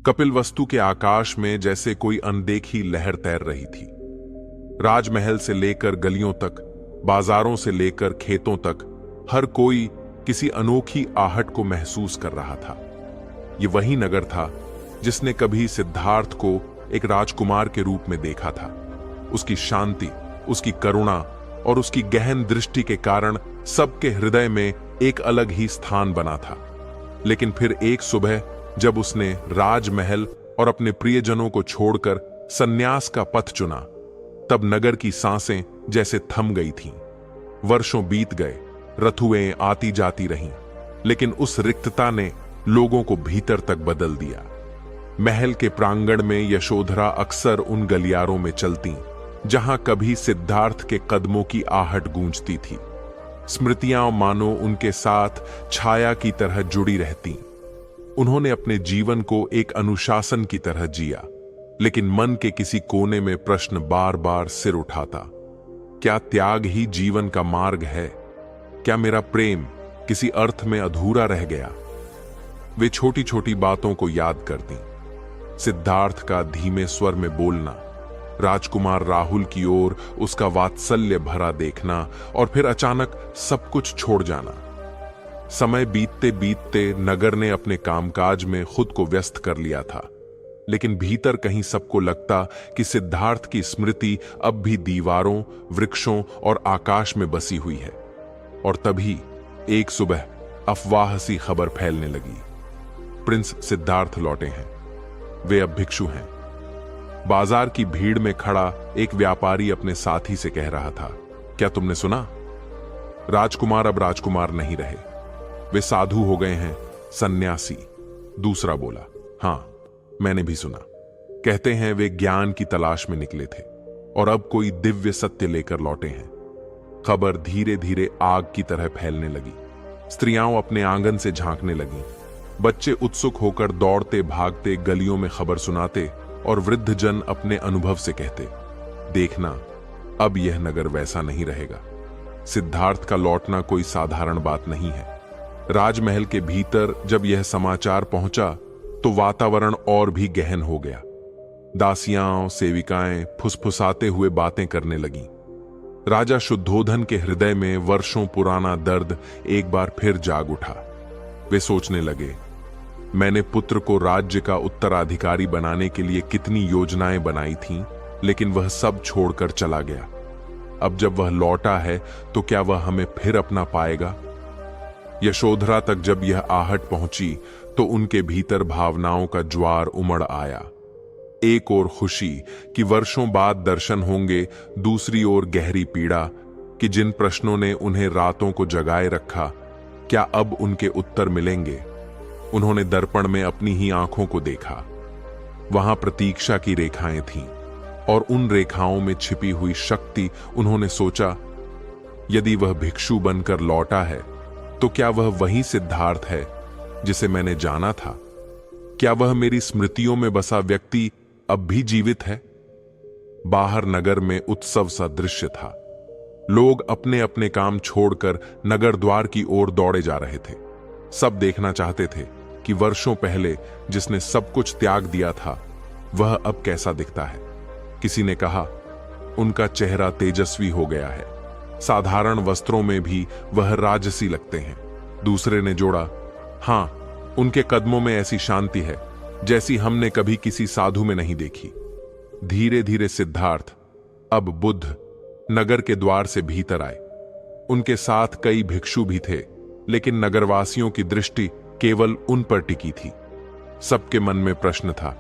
कपिलवस्तु के आकाश में जैसे कोई अनदेखी लहर तैर रही थी। राजमहल से लेकर गलियों तक, बाजारों से लेकर खेतों तक, हर कोई किसी अनोखी आहट को महसूस कर रहा था। ये वही नगर था जिसने कभी सिद्धार्थ को एक राजकुमार के रूप में देखा था। उसकी शांति, उसकी करुणा और उसकी गहन दृष्टि के कारण सबके हृदय में एक अलग ही स्थान बना था। लेकिन फिर एक सुबह जब उसने राजमहल और अपने प्रियजनों को छोड़कर सन्यास का पथ चुना, तब नगर की सांसें जैसे थम गई थीं। वर्षों बीत गए, रथुएं आती जाती रहीं, लेकिन उस रिक्तता ने लोगों को भीतर तक बदल दिया। महल के प्रांगण में यशोधरा अक्सर उन गलियारों में चलती जहां कभी सिद्धार्थ के कदमों की आहट गूंजती थी। स्मृतियां मानो उनके साथ छाया की तरह जुड़ी रहती। उन्होंने अपने जीवन को एक अनुशासन की तरह जिया, लेकिन मन के किसी कोने में प्रश्न बार बार सिर उठाता। क्या त्याग ही जीवन का मार्ग है? क्या मेरा प्रेम किसी अर्थ में अधूरा रह गया? वे छोटी छोटी बातों को याद करती। सिद्धार्थ का धीमे स्वर में बोलना, राजकुमार राहुल की ओर उसका वात्सल्य भरा देखना, और फिर अचानक सब कुछ छोड़ जाना। समय बीतते बीतते नगर ने अपने कामकाज में खुद को व्यस्त कर लिया था, लेकिन भीतर कहीं सबको लगता कि सिद्धार्थ की स्मृति अब भी दीवारों, वृक्षों और आकाश में बसी हुई है। और तभी एक सुबह अफवाह सी खबर फैलने लगी। प्रिंस सिद्धार्थ लौटे हैं। वे अब भिक्षु हैं। बाजार की भीड़ में खड़ा एक व्यापारी अपने साथी से कह रहा था, क्या तुमने सुना? राजकुमार अब राजकुमार नहीं रहे, वे साधु हो गए हैं, सन्यासी। दूसरा बोला, हां, मैंने भी सुना। कहते हैं वे ज्ञान की तलाश में निकले थे और अब कोई दिव्य सत्य लेकर लौटे हैं। खबर धीरे धीरे आग की तरह फैलने लगी। स्त्रियां अपने आंगन से झांकने लगीं। बच्चे उत्सुक होकर दौड़ते भागते गलियों में खबर सुनाते, और वृद्ध जन अपने अनुभव से कहते, देखना, अब यह नगर वैसा नहीं रहेगा। सिद्धार्थ का लौटना कोई साधारण बात नहीं है। राजमहल के भीतर जब यह समाचार पहुंचा तो वातावरण और भी गहन हो गया। दासियां, सेविकाएं फुसफुसाते हुए बातें करने लगीं। राजा शुद्धोधन के हृदय में वर्षों पुराना दर्द एक बार फिर जाग उठा। वे सोचने लगे, मैंने पुत्र को राज्य का उत्तराधिकारी बनाने के लिए कितनी योजनाएं बनाई थीं, लेकिन वह सब छोड़कर चला गया। अब जब वह लौटा है तो क्या वह हमें फिर अपना पाएगा? यशोधरा तक जब यह आहट पहुंची तो उनके भीतर भावनाओं का ज्वार उमड़ आया। एक ओर खुशी कि वर्षों बाद दर्शन होंगे, दूसरी ओर गहरी पीड़ा कि जिन प्रश्नों ने उन्हें रातों को जगाए रखा, क्या अब उनके उत्तर मिलेंगे? उन्होंने दर्पण में अपनी ही आंखों को देखा। वहां प्रतीक्षा की रेखाएं थीं, और उन रेखाओं में छिपी हुई शक्ति। उन्होंने सोचा, यदि वह भिक्षु बनकर लौटा है तो क्या वह वही सिद्धार्थ है जिसे मैंने जाना था? क्या वह मेरी स्मृतियों में बसा व्यक्ति अब भी जीवित है? बाहर नगर में उत्सव सा दृश्य था। लोग अपने अपने काम छोड़कर नगर द्वार की ओर दौड़े जा रहे थे। सब देखना चाहते थे कि वर्षों पहले जिसने सब कुछ त्याग दिया था वह अब कैसा दिखता है। किसी ने कहा, उनका चेहरा तेजस्वी हो गया है, साधारण वस्त्रों में भी वह राजसी लगते हैं। दूसरे ने जोड़ा, हां, उनके कदमों में ऐसी शांति है जैसी हमने कभी किसी साधु में नहीं देखी। धीरे धीरे सिद्धार्थ, अब बुद्ध, नगर के द्वार से भीतर आए। उनके साथ कई भिक्षु भी थे, लेकिन नगरवासियों की दृष्टि केवल उन पर टिकी थी। सबके मन में प्रश्न था,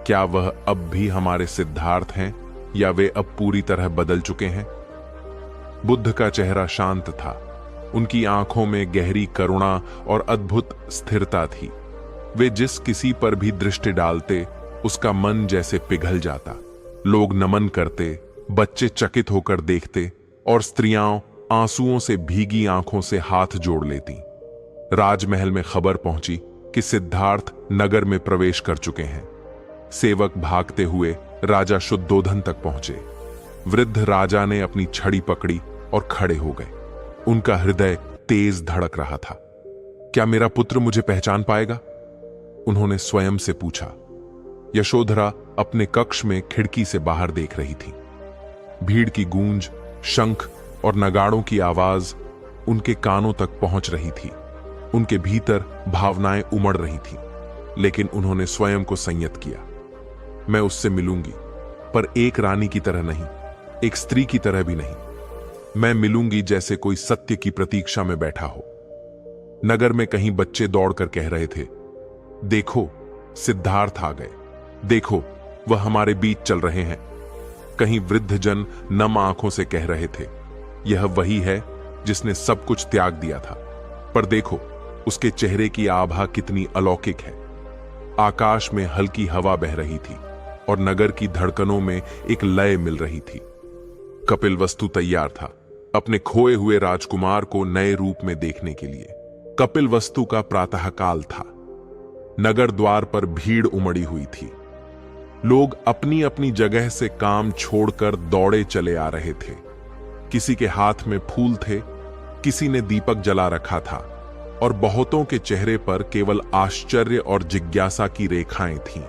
क्या वह अब भी हमारे सिद्धार्थ हैं या वे अब पूरी तरह बदल चुके हैं? बुद्ध का चेहरा शांत था। उनकी आंखों में गहरी करुणा और अद्भुत स्थिरता थी। वे जिस किसी पर भी दृष्टि डालते उसका मन जैसे पिघल जाता। लोग नमन करते, बच्चे चकित होकर देखते, और स्त्रियां आंसुओं से भीगी आंखों से हाथ जोड़ लेती। राजमहल में खबर पहुंची कि सिद्धार्थ नगर में प्रवेश कर चुके हैं। सेवक भागते हुए राजा शुद्धोधन तक पहुंचे। वृद्ध राजा ने अपनी छड़ी पकड़ी और खड़े हो गए। उनका हृदय तेज धड़क रहा था। क्या मेरा पुत्र मुझे पहचान पाएगा? उन्होंने स्वयं से पूछा। यशोधरा अपने कक्ष में खिड़की से बाहर देख रही थी। भीड़ की गूंज, शंख और नगाड़ों की आवाज उनके कानों तक पहुंच रही थी। उनके भीतर भावनाएं उमड़ रही थी, लेकिन उन्होंने स्वयं को संयत किया। मैं उससे मिलूंगी, पर एक रानी की तरह नहीं, एक स्त्री की तरह भी नहीं। मैं मिलूंगी जैसे कोई सत्य की प्रतीक्षा में बैठा हो। नगर में कहीं बच्चे दौड़कर कह रहे थे, देखो सिद्धार्थ आ गए, देखो वह हमारे बीच चल रहे हैं। कहीं वृद्ध जन नम आंखों से कह रहे थे, यह वही है जिसने सब कुछ त्याग दिया था। पर देखो उसके चेहरे की आभा कितनी अलौकिक है। आकाश में हल्की हवा बह रही थी और नगर की धड़कनों में एक लय मिल रही थी। कपिलवस्तु तैयार था अपने खोए हुए राजकुमार को नए रूप में देखने के लिए। कपिलवस्तु का प्रातःकाल था। नगर द्वार पर भीड़ उमड़ी हुई थी। लोग अपनी अपनी जगह से काम छोड़कर दौड़े चले आ रहे थे। किसी के हाथ में फूल थे, किसी ने दीपक जला रखा था और बहुतों के चेहरे पर केवल आश्चर्य और जिज्ञासा की रेखाएं थीं।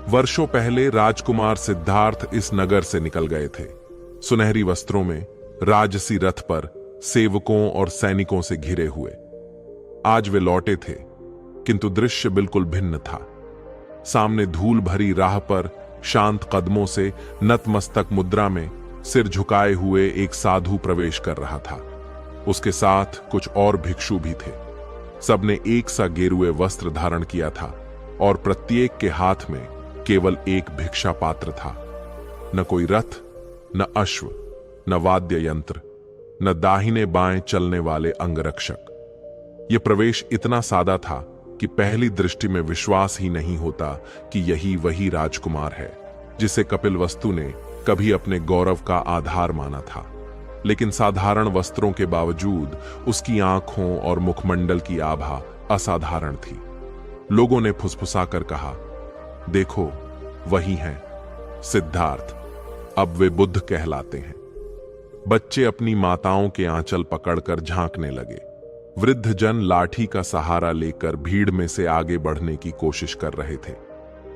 वर्षों पहले राजकुमार सिद्धार्थ इस नगर से निकल गए थे, सुनहरी वस्त्रों में, राजसी रथ पर, सेवकों और सैनिकों से घिरे हुए। आज वे लौटे थे, किंतु दृश्य बिल्कुल भिन्न था। सामने धूल भरी राह पर शांत कदमों से नतमस्तक मुद्रा में सिर झुकाए हुए एक साधु प्रवेश कर रहा था। उसके साथ कुछ और भिक्षु भी थे। सबने एक सा गेरुए वस्त्र धारण किया था और प्रत्येक के हाथ में केवल एक भिक्षा पात्र था। न कोई रथ, न अश्व, न वाद्य यंत्र, न दाहिने बाएं चलने वाले अंगरक्षक। यह प्रवेश इतना सादा था कि पहली दृष्टि में विश्वास ही नहीं होता कि यही वही राजकुमार है जिसे कपिलवस्तु ने कभी अपने गौरव का आधार माना था। लेकिन साधारण वस्त्रों के बावजूद उसकी आंखों और मुखमंडल की आभा असाधारण थी। लोगों ने फुसफुसाकर कहा, देखो वही हैं सिद्धार्थ, अब वे बुद्ध कहलाते हैं। बच्चे अपनी माताओं के आंचल पकड़कर झांकने लगे। वृद्ध जन लाठी का सहारा लेकर भीड़ में से आगे बढ़ने की कोशिश कर रहे थे।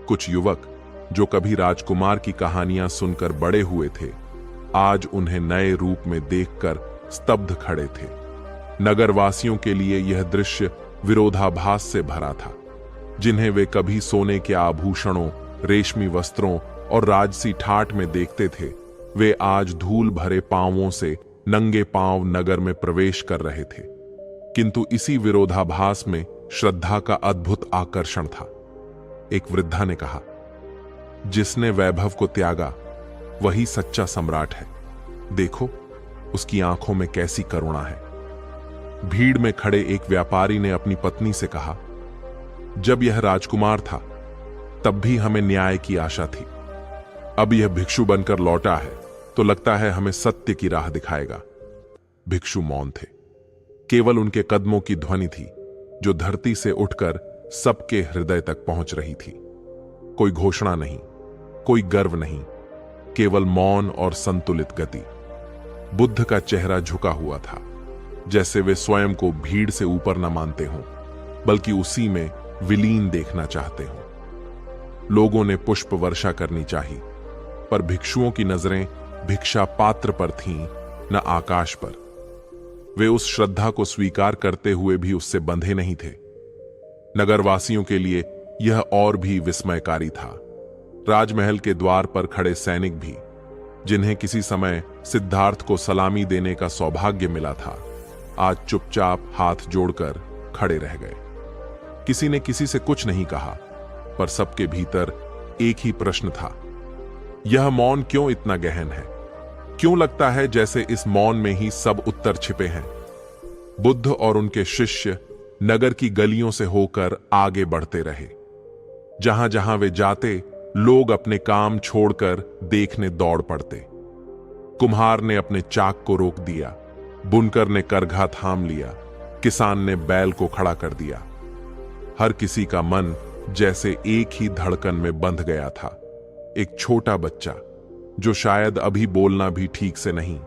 कुछ युवक जो कभी राजकुमार की कहानियां सुनकर बड़े हुए थे, आज उन्हें नए रूप में देखकर स्तब्ध खड़े थे। नगरवासियों के लिए यह दृश्य विरोधाभास से भरा था। जिन्हें वे कभी सोने के आभूषणों, रेशमी वस्त्रों और राजसी ठाठ में देखते थे, वे आज धूल भरे पांवों से नंगे पांव नगर में प्रवेश कर रहे थे। किंतु इसी विरोधाभास में श्रद्धा का अद्भुत आकर्षण था। एक वृद्धा ने कहा, जिसने वैभव को त्यागा वही सच्चा सम्राट है। देखो उसकी आंखों में कैसी करुणा है। भीड़ में खड़े एक व्यापारी ने अपनी पत्नी से कहा, जब यह राजकुमार था तब भी हमें न्याय की आशा थी। अब यह भिक्षु बनकर लौटा है तो लगता है हमें सत्य की राह दिखाएगा। भिक्षु मौन थे। केवल उनके कदमों की ध्वनि थी जो धरती से उठकर सबके हृदय तक पहुंच रही थी। कोई घोषणा नहीं, कोई गर्व नहीं, केवल मौन और संतुलित गति। बुद्ध का चेहरा झुका हुआ था, जैसे वे स्वयं को भीड़ से ऊपर न मानते हों, बल्कि उसी में विलीन देखना चाहते हों। लोगों ने पुष्प वर्षा करनी चाहिए, पर भिक्षुओं की नजरें भिक्षा पात्र पर थीं, न आकाश पर। वे उस श्रद्धा को स्वीकार करते हुए भी उससे बंधे नहीं थे। नगरवासियों के लिए यह और भी विस्मयकारी था। राजमहल के द्वार पर खड़े सैनिक भी, जिन्हें किसी समय सिद्धार्थ को सलामी देने का सौभाग्य मिला था, आज चुपचाप हाथ जोड़कर खड़े रह गए। किसी ने किसी से कुछ नहीं कहा, पर सबके भीतर एक ही प्रश्न था, यह मौन क्यों इतना गहन है? क्यों लगता है जैसे इस मौन में ही सब उत्तर छिपे हैं? बुद्ध और उनके शिष्य नगर की गलियों से होकर आगे बढ़ते रहे। जहां जहां वे जाते, लोग अपने काम छोड़कर देखने दौड़ पड़ते। कुम्हार ने अपने चाक को रोक दिया, बुनकर ने करघा थाम लिया, किसान ने बैल को खड़ा कर दिया। हर किसी का मन जैसे एक ही धड़कन में बंध गया था। एक छोटा बच्चा, जो शायद अभी बोलना भी ठीक से नहीं,